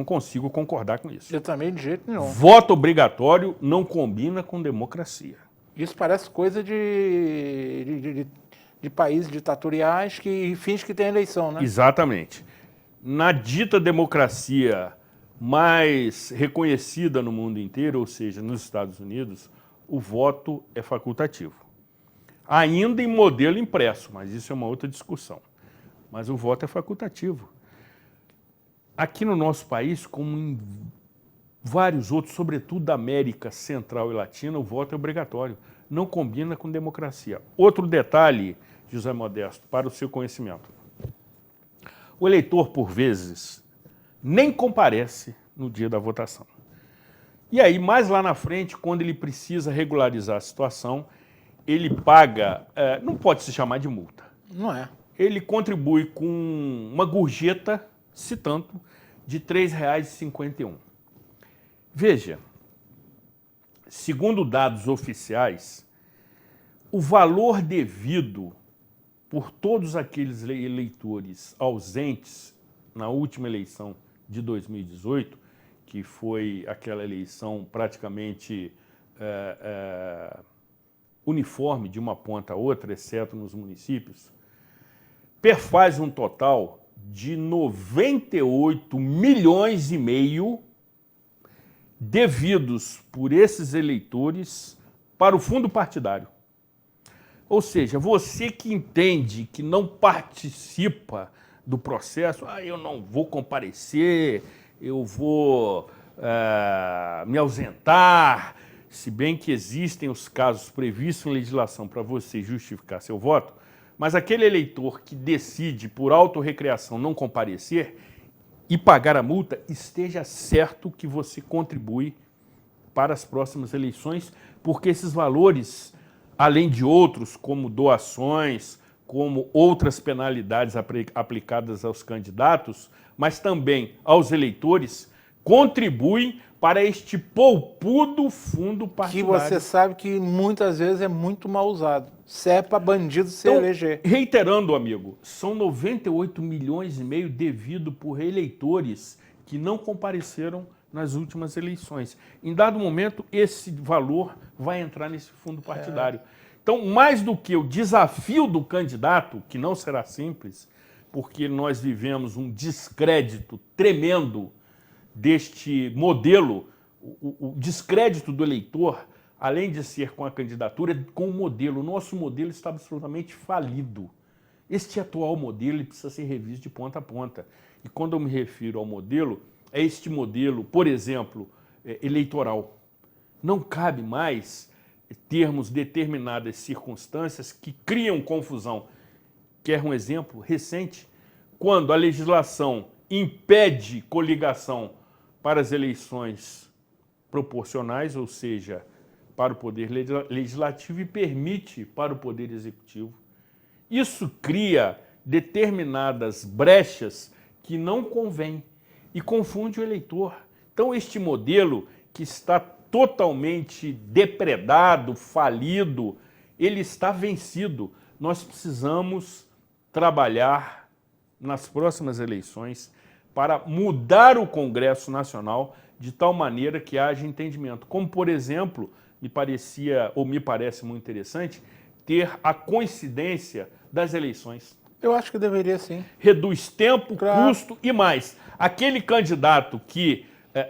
consigo concordar com isso.
Eu também, de jeito nenhum.
Voto obrigatório não combina com democracia.
Isso parece coisa de países ditatoriais que fingem que tem eleição, né?
Exatamente. Na dita democracia mais reconhecida no mundo inteiro, ou seja, nos Estados Unidos, o voto é facultativo. Ainda em modelo impresso, mas isso é uma outra discussão. Mas o voto é facultativo. Aqui no nosso país, como em vários outros, sobretudo da América Central e Latina, o voto é obrigatório. Não combina com democracia. Outro detalhe, José Modesto, para o seu conhecimento. O eleitor, por vezes, nem comparece no dia da votação. E aí, mais lá na frente, quando ele precisa regularizar a situação, ele paga, não pode se chamar de multa.
Não é.
Ele contribui com uma gorjeta, se tanto, de R$ 3,51. Veja, segundo dados oficiais, o valor devido por todos aqueles eleitores ausentes na última eleição de 2018, que foi aquela eleição praticamente uniforme de uma ponta a outra, exceto nos municípios, perfaz um total de 98 milhões e meio devidos por esses eleitores para o fundo partidário. Ou seja, você que entende que não participa do processo, eu não vou comparecer, eu vou me ausentar, se bem que existem os casos previstos em legislação para você justificar seu voto, mas aquele eleitor que decide por autorrecreação não comparecer e pagar a multa, esteja certo que você contribui para as próximas eleições, porque esses valores, além de outros, como doações, como outras penalidades aplicadas aos candidatos, mas também aos eleitores, contribuem para este poupudo fundo partidário.
Que você sabe que muitas vezes é muito mal usado. Serve para bandido se eleger.
Reiterando, amigo, são 98 milhões e meio devido por eleitores que não compareceram nas últimas eleições. Em dado momento, esse valor vai entrar nesse fundo partidário. Então, mais do que o desafio do candidato, que não será simples, porque nós vivemos um descrédito tremendo deste modelo, o descrédito do eleitor, além de ser com a candidatura, é com o modelo. O nosso modelo está absolutamente falido. Este atual modelo ele precisa ser revisto de ponta a ponta. E quando eu me refiro ao modelo, é este modelo, por exemplo, eleitoral. Não cabe mais termos determinadas circunstâncias que criam confusão. Quer um exemplo recente? Quando a legislação impede coligação para as eleições proporcionais, ou seja, para o Poder Legislativo e permite para o Poder Executivo. Isso cria determinadas brechas que não convêm e confunde o eleitor. Então, este modelo que está totalmente depredado, falido, ele está vencido. Nós precisamos trabalhar nas próximas eleições para mudar o Congresso Nacional de tal maneira que haja entendimento. Como, por exemplo, me parece muito interessante ter a coincidência das eleições.
Eu acho que deveria sim.
Reduz tempo,
Claro.
custo e mais. Aquele candidato que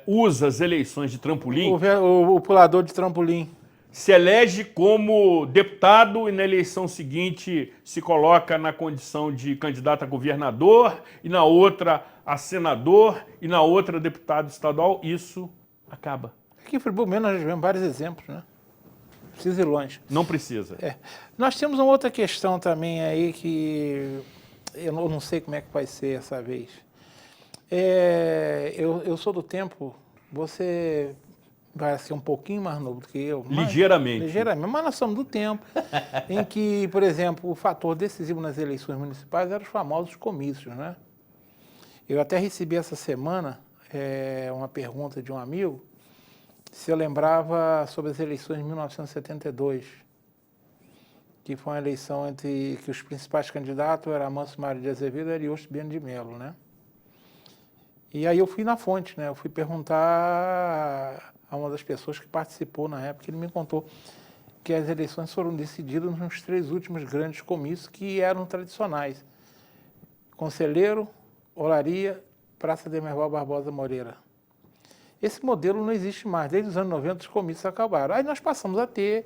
usa as eleições de trampolim,
O pulador de trampolim.
se elege como deputado e na eleição seguinte se coloca na condição de candidato a governador e na outra a senador e na outra deputado estadual, isso acaba.
Aqui em Friburgo mesmo nós tivemos vários exemplos, né? Precisa ir longe.
Não precisa.
Nós temos uma outra questão também aí que eu não sei como é que vai ser essa vez. Eu sou do tempo, você vai ser um pouquinho mais novo do que eu.
Ligeiramente.
Ligeiramente, mas nós somos do tempo em que, por exemplo, o fator decisivo nas eleições municipais eram os famosos comícios, né? Eu até recebi essa semana uma pergunta de um amigo se eu lembrava sobre as eleições de 1972, que foi uma eleição entre que os principais candidatos eram Amâncio Mário de Azevedo e Ariosto Bento de Melo, né? E aí eu fui na fonte, né? Eu fui perguntar a uma das pessoas que participou na época, ele me contou que as eleições foram decididas nos 3 últimos grandes comícios que eram tradicionais. Conselheiro, Olaria, Praça de Demerval Barbosa Moreira. Esse modelo não existe mais. Desde os anos 90 os comícios acabaram. Aí nós passamos a ter,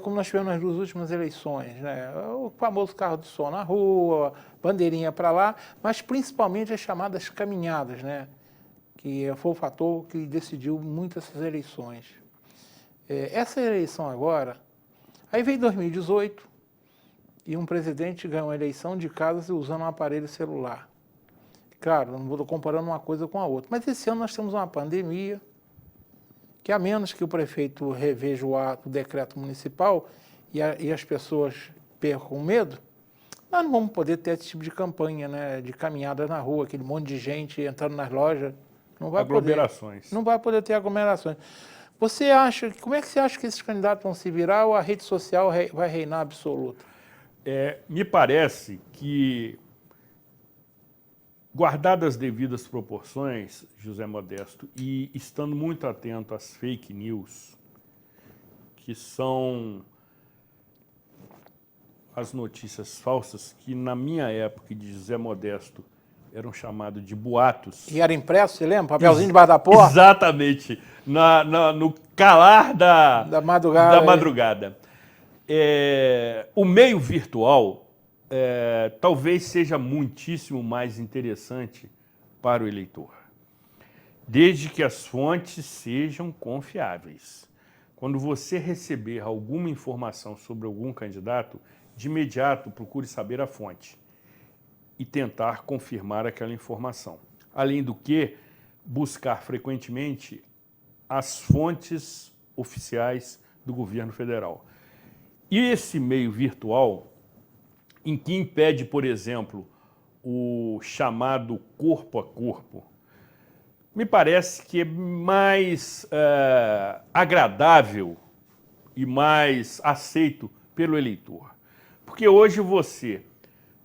como nós tivemos nas 2 últimas eleições, né? O famoso carro de som na rua, bandeirinha para lá, mas principalmente as chamadas caminhadas, né? Que foi o fator que decidiu muito essas eleições. Essa eleição agora, aí veio 2018 e um presidente ganhou uma eleição de casa usando um aparelho celular. Claro, não vou comparando uma coisa com a outra, mas esse ano nós temos uma pandemia que, a menos que o prefeito reveja o decreto municipal e as pessoas percam medo, nós não vamos poder ter esse tipo de campanha, né, de caminhada na rua, aquele monte de gente entrando nas lojas. Não vai
Aglomerações.
não vai poder ter aglomerações. Como é que você acha que esses candidatos vão se virar ou a rede social vai reinar absoluta?
Me parece que, guardadas as devidas proporções, José Modesto, e estando muito atento às fake news, que são as notícias falsas, que na minha época de José Modesto eram chamados de boatos.
E era impresso, você lembra? Papelzinho debaixo da porta?
Exatamente, no calar da madrugada. O meio virtual talvez seja muitíssimo mais interessante para o eleitor, desde que as fontes sejam confiáveis. Quando você receber alguma informação sobre algum candidato, de imediato procure saber a fonte e tentar confirmar aquela informação. Além do que, buscar frequentemente as fontes oficiais do governo federal. E esse meio virtual, em que impede, por exemplo, o chamado corpo a corpo, me parece que é mais agradável e mais aceito pelo eleitor. Porque hoje você,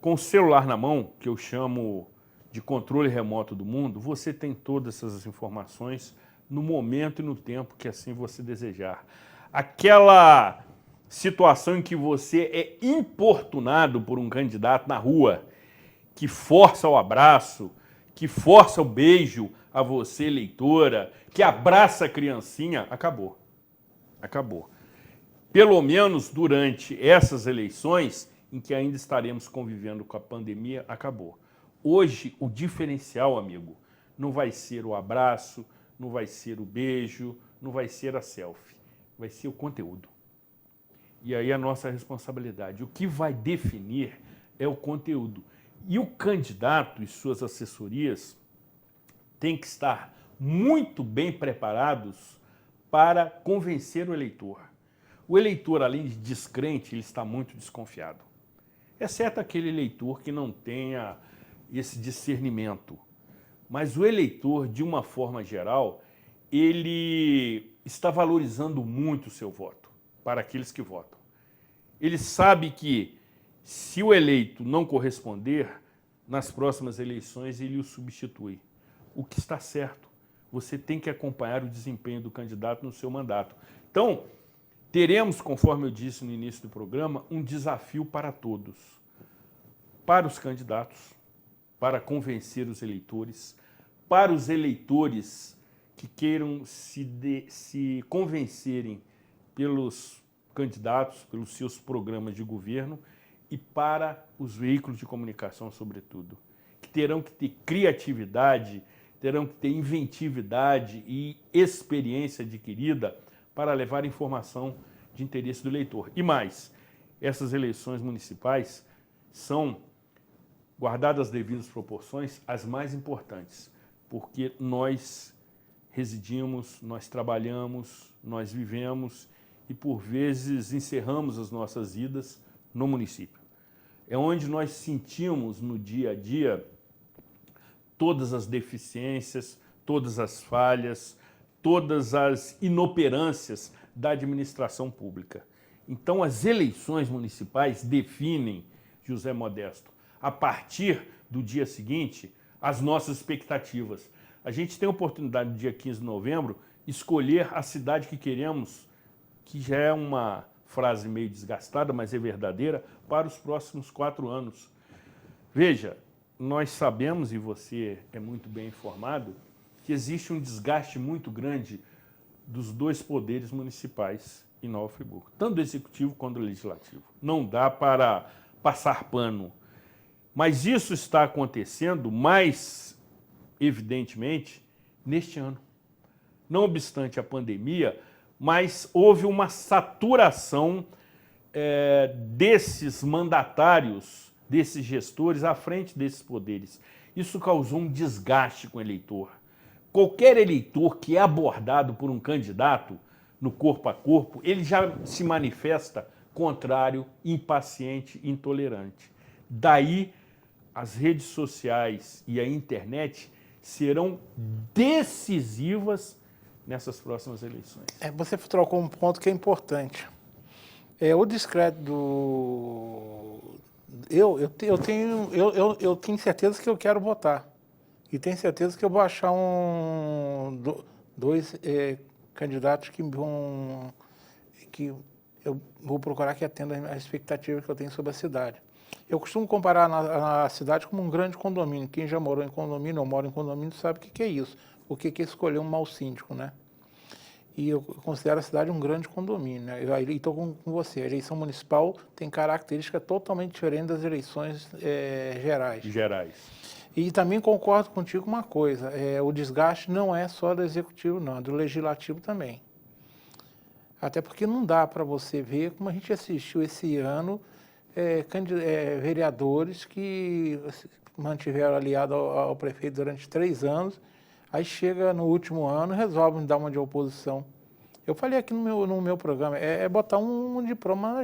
com o celular na mão, que eu chamo de controle remoto do mundo, você tem todas essas informações no momento e no tempo que assim você desejar. Aquela situação em que você é importunado por um candidato na rua, que força o abraço, que força o beijo a você, eleitora, que abraça a criancinha, acabou. Acabou. Pelo menos durante essas eleições, em que ainda estaremos convivendo com a pandemia, acabou. Hoje, o diferencial, amigo, não vai ser o abraço, não vai ser o beijo, não vai ser a selfie, vai ser o conteúdo. E aí a nossa responsabilidade. O que vai definir é o conteúdo. E o candidato e suas assessorias têm que estar muito bem preparados para convencer o eleitor. O eleitor, além de descrente, ele está muito desconfiado. Exceto aquele eleitor que não tenha esse discernimento. Mas o eleitor, de uma forma geral, ele está valorizando muito o seu voto para aqueles que votam. Ele sabe que, se o eleito não corresponder, nas próximas eleições ele o substitui. O que está certo. Você tem que acompanhar o desempenho do candidato no seu mandato. Então, teremos, conforme eu disse no início do programa, um desafio para todos. Para os candidatos, para convencer os eleitores, para os eleitores que queiram se convencerem pelos candidatos, pelos seus programas de governo, e para os veículos de comunicação, sobretudo, que terão que ter criatividade, terão que ter inventividade e experiência adquirida para levar informação de interesse do eleitor. E mais, essas eleições municipais são, guardadas as devidas proporções, as mais importantes, porque nós residimos, nós trabalhamos, nós vivemos e, por vezes, encerramos as nossas vidas no município. É onde nós sentimos no dia a dia todas as deficiências, todas as falhas, todas as inoperâncias da administração pública. Então, as eleições municipais definem, José Modesto, a partir do dia seguinte, as nossas expectativas. A gente tem a oportunidade, no dia 15 de novembro, escolher a cidade que queremos, que já é uma frase meio desgastada, mas é verdadeira, para os próximos 4 anos. Veja, nós sabemos, e você é muito bem informado, que existe um desgaste muito grande dos 2 poderes municipais em Nova Friburgo, tanto do executivo quanto do legislativo. Não dá para passar pano. Mas isso está acontecendo mais evidentemente neste ano. Não obstante a pandemia, mas houve uma saturação desses mandatários, desses gestores à frente desses poderes. Isso causou um desgaste com o eleitor. Qualquer eleitor que é abordado por um candidato no corpo a corpo, ele já se manifesta contrário, impaciente, intolerante. Daí, as redes sociais e a internet serão decisivas nessas próximas eleições.
Você trocou um ponto que é importante. O descrédito do... Eu tenho certeza que eu quero votar. E tenho certeza que eu vou achar dois candidatos que eu vou procurar que atendam as expectativas que eu tenho sobre a cidade. Eu costumo comparar a cidade como um grande condomínio. Quem já morou em condomínio ou mora em condomínio sabe o que é isso. O que é escolher um mau síndico, né? E eu considero a cidade um grande condomínio, né? Eu estou com você. A eleição municipal tem característica totalmente diferente das eleições gerais. E também concordo contigo com uma coisa. O desgaste não é só do executivo, não. É do legislativo também. Até porque não dá para você ver, como a gente assistiu esse ano, vereadores que mantiveram aliado ao prefeito durante 3 anos, aí chega no último ano e resolvem dar uma de oposição. Eu falei aqui no meu programa, botar um diploma.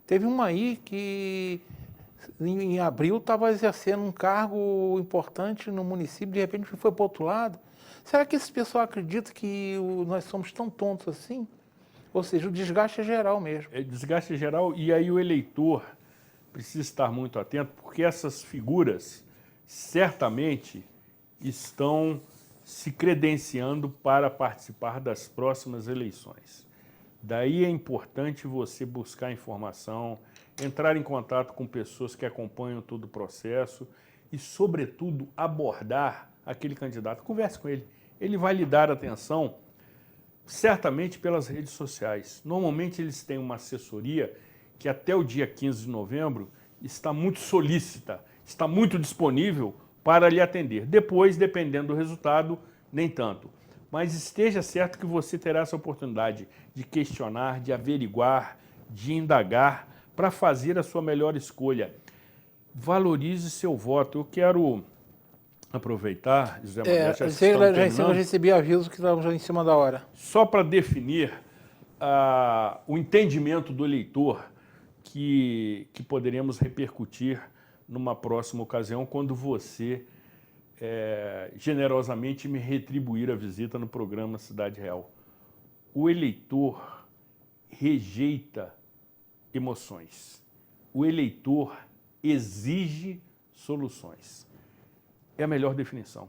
Teve uma aí que em abril estava exercendo um cargo importante no município, de repente foi para o outro lado. Será que esse pessoal acredita que nós somos tão tontos assim? Ou seja, o desgaste é geral mesmo. É
desgaste geral, e aí o eleitor precisa estar muito atento, porque essas figuras certamente estão se credenciando para participar das próximas eleições. Daí é importante você buscar informação, entrar em contato com pessoas que acompanham todo o processo e, sobretudo, abordar aquele candidato. Converse com ele. Ele vai lhe dar atenção, certamente pelas redes sociais. Normalmente eles têm uma assessoria que até o dia 15 de novembro está muito solícita, está muito disponível para lhe atender. Depois, dependendo do resultado, nem tanto. Mas esteja certo que você terá essa oportunidade de questionar, de averiguar, de indagar, para fazer a sua melhor escolha. Valorize seu voto. Eu quero aproveitar, José Modesto,
eu recebi aviso que estamos em cima da hora.
Só para definir o entendimento do eleitor que poderemos repercutir numa próxima ocasião, quando você generosamente me retribuir a visita no programa Cidade Real. O eleitor rejeita emoções. O eleitor exige soluções. É a melhor definição.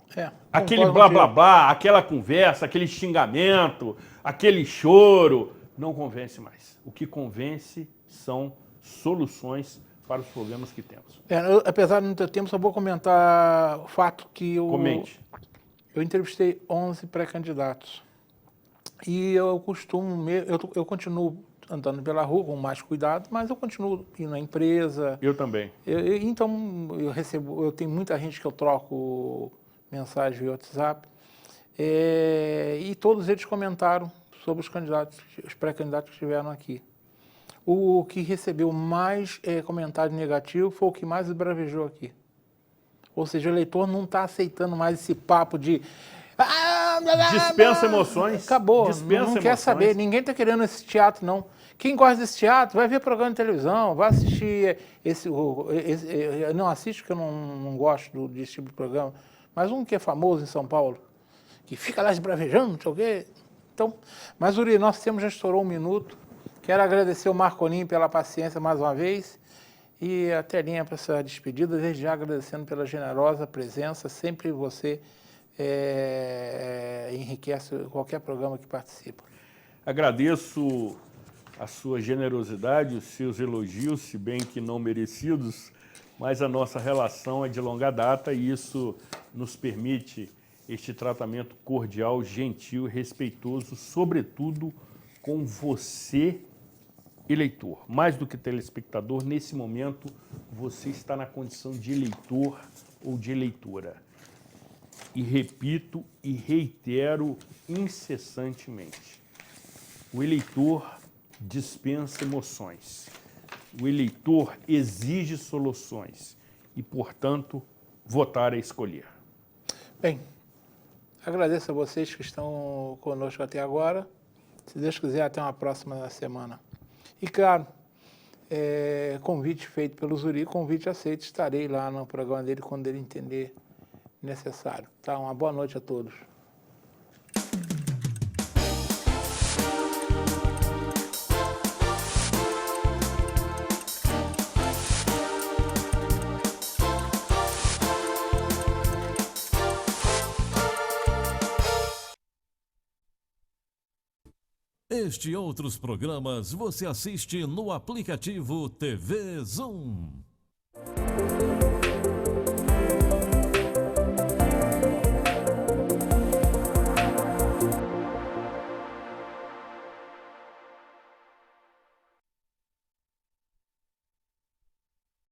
Aquele blá, blá, blá, aquela conversa, aquele xingamento, aquele choro, não convence mais. O que convence são soluções para os problemas que temos.
Apesar de não ter tempo, só vou comentar o fato que
Comente.
Eu entrevistei 11 pré-candidatos. E eu continuo andando pela rua com mais cuidado, mas eu continuo indo na empresa.
Eu também.
Então, eu tenho muita gente que eu troco mensagem via WhatsApp, e todos eles comentaram sobre os pré-candidatos que estiveram aqui. O que recebeu mais comentário negativo foi o que mais esbravejou aqui. Ou seja, o eleitor não está aceitando mais esse papo de...
Dispensa emoções.
Acabou, não quer saber, ninguém está querendo esse teatro, não. Quem gosta desse teatro vai ver programa de televisão, vai assistir não assiste porque eu não gosto desse tipo de programa, mas um que é famoso em São Paulo, que fica lá esbravejando, não sei o quê. Então, mas Uri, nosso tempo já estourou 1 minuto. Quero agradecer o Marcolinho pela paciência mais uma vez e a Telinha para essa despedida, desde já agradecendo pela generosa presença, sempre você enriquece qualquer programa que participa.
Agradeço a sua generosidade, os seus elogios, se bem que não merecidos, mas a nossa relação é de longa data e isso nos permite este tratamento cordial, gentil e respeitoso, sobretudo com você, eleitor. Mais do que telespectador, nesse momento você está na condição de eleitor ou de eleitora. E repito e reitero incessantemente, o eleitor dispensa emoções. O eleitor exige soluções e, portanto, votar é escolher.
Bem, agradeço a vocês que estão conosco até agora. Se Deus quiser, até uma próxima semana. E, claro, convite feito pelo Zuri, convite aceito. Estarei lá no programa dele quando ele entender necessário. Tá? Uma boa noite a todos.
Este e outros programas você assiste no aplicativo TV Zoom.